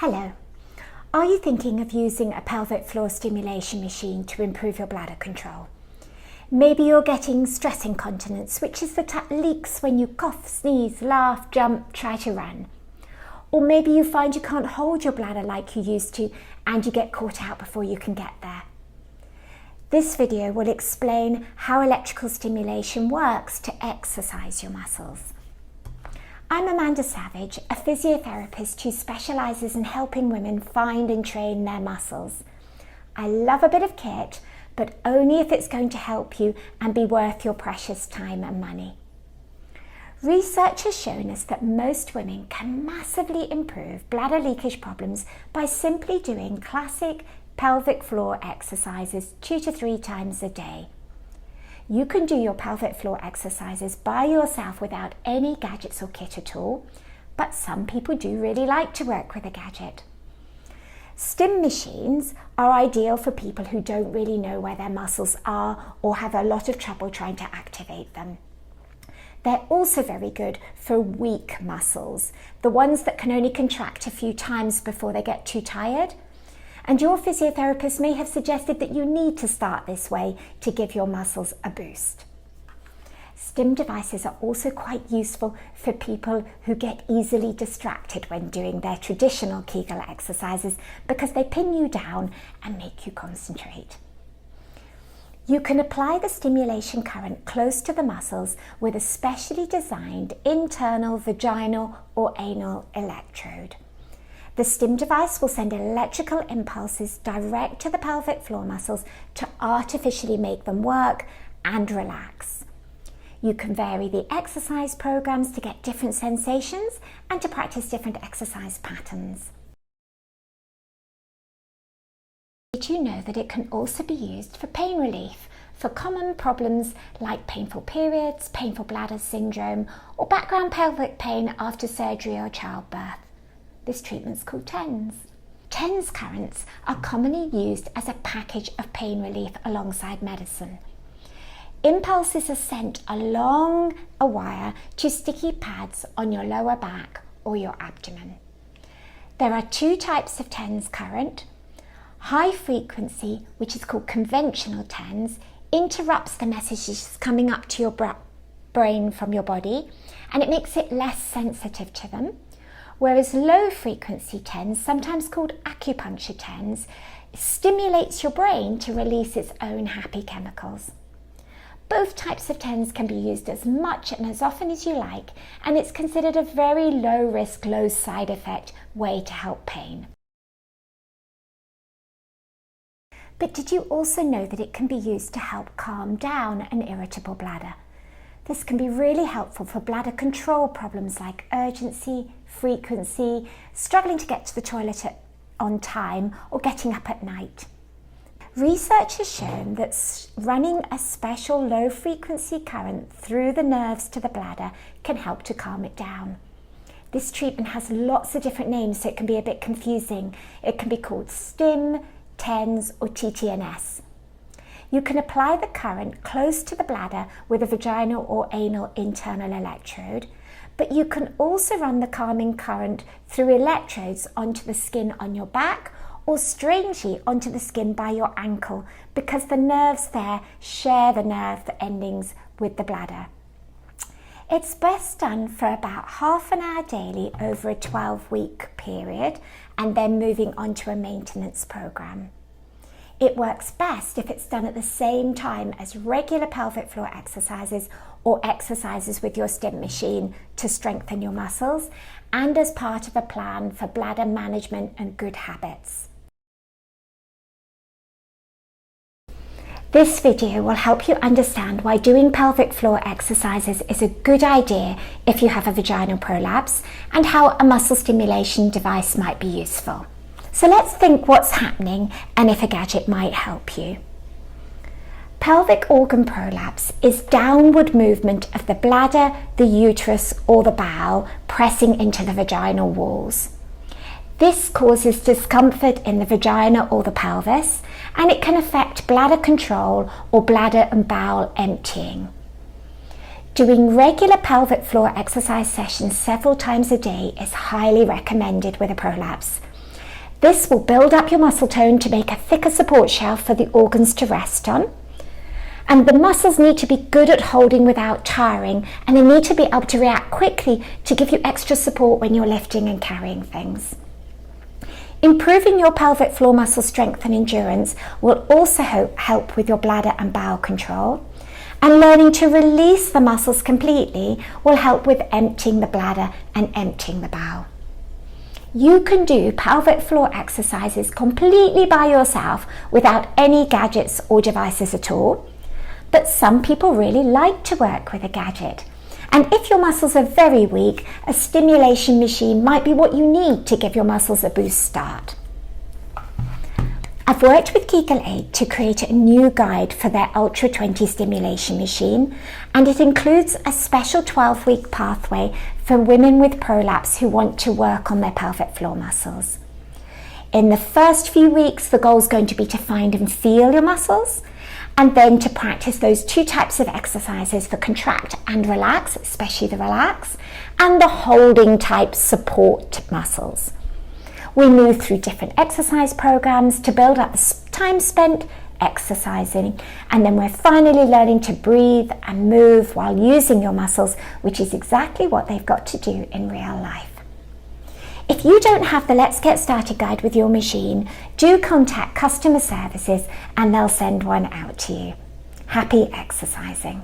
Hello. Are you thinking of using a pelvic floor stimulation machine to improve your bladder control? Maybe you're getting stress incontinence, which is the leaks when you cough, sneeze, laugh, jump, try to run. Or maybe you find you can't hold your bladder like you used to and you get caught out before you can get there. This video will explain how electrical stimulation works to exercise your muscles. I'm Amanda Savage, a physiotherapist who specialises in helping women find and train their muscles. I love a bit of kit, but only if it's going to help you and be worth your precious time and money. Research has shown us that most women can massively improve bladder leakage problems by simply doing classic pelvic floor exercises 2 to 3 times a day. You can do your pelvic floor exercises by yourself without any gadgets or kit at all, but some people do really like to work with a gadget. Stim machines are ideal for people who don't really know where their muscles are or have a lot of trouble trying to activate them. They're also very good for weak muscles, the ones that can only contract a few times before they get too tired. And your physiotherapist may have suggested that you need to start this way to give your muscles a boost. Stim devices are also quite useful for people who get easily distracted when doing their traditional Kegel exercises because they pin you down and make you concentrate. You can apply the stimulation current close to the muscles with a specially designed internal vaginal or anal electrode. The stim device will send electrical impulses direct to the pelvic floor muscles to artificially make them work and relax. You can vary the exercise programs to get different sensations and to practice different exercise patterns. Did you know that it can also be used for pain relief for common problems like painful periods, painful bladder syndrome, or background pelvic pain after surgery or childbirth? This treatment's called TENS. TENS currents are commonly used as a package of pain relief alongside medicine. Impulses are sent along a wire to sticky pads on your lower back or your abdomen. There are 2 types of TENS current. High frequency, which is called conventional TENS, interrupts the messages coming up to your brain from your body and it makes it less sensitive to them. Whereas low frequency TENS, sometimes called acupuncture TENS, stimulates your brain to release its own happy chemicals. Both types of TENS can be used as much and as often as you like, and it's considered a very low risk, low side effect way to help pain. But did you also know that it can be used to help calm down an irritable bladder? This can be really helpful for bladder control problems like urgency, frequency, struggling to get to the toilet on time, or getting up at night. Research has shown that running a special low frequency current through the nerves to the bladder can help to calm it down. This treatment has lots of different names, so it can be a bit confusing. It can be called stim, TENS, or TTNS. You can apply the current close to the bladder with a vaginal or anal internal electrode, but you can also run the calming current through electrodes onto the skin on your back or strangely onto the skin by your ankle because the nerves there share the nerve endings with the bladder. It's best done for about half an hour daily over a 12-week period and then moving on to a maintenance program. It works best if it's done at the same time as regular pelvic floor exercises or exercises with your stim machine to strengthen your muscles and as part of a plan for bladder management and good habits. This video will help you understand why doing pelvic floor exercises is a good idea if you have a vaginal prolapse and how a muscle stimulation device might be useful. So let's think what's happening and if a gadget might help you. Pelvic organ prolapse is downward movement of the bladder, the uterus or the bowel pressing into the vaginal walls. This causes discomfort in the vagina or the pelvis, and it can affect bladder control or bladder and bowel emptying. Doing regular pelvic floor exercise sessions several times a day is highly recommended with a prolapse. This will build up your muscle tone to make a thicker support shell for the organs to rest on. And the muscles need to be good at holding without tiring, and they need to be able to react quickly to give you extra support when you're lifting and carrying things. Improving your pelvic floor muscle strength and endurance will also help with your bladder and bowel control. And learning to release the muscles completely will help with emptying the bladder and emptying the bowel. You can do pelvic floor exercises completely by yourself without any gadgets or devices at all. But some people really like to work with a gadget. And if your muscles are very weak, a stimulation machine might be what you need to give your muscles a boost start. I've worked with Kegel8 to create a new guide for their Ultra 20 stimulation machine, and it includes a special 12-week pathway for women with prolapse who want to work on their pelvic floor muscles. In the first few weeks, the goal is going to be to find and feel your muscles, and then to practice those two types of exercises for contract and relax, especially the relax, and the holding type support muscles. We move through different exercise programs to build up the time spent exercising, and then we're finally learning to breathe and move while using your muscles, which is exactly what they've got to do in real life. If you don't have the Let's Get Started guide with your machine, do contact customer services and they'll send one out to you. Happy exercising.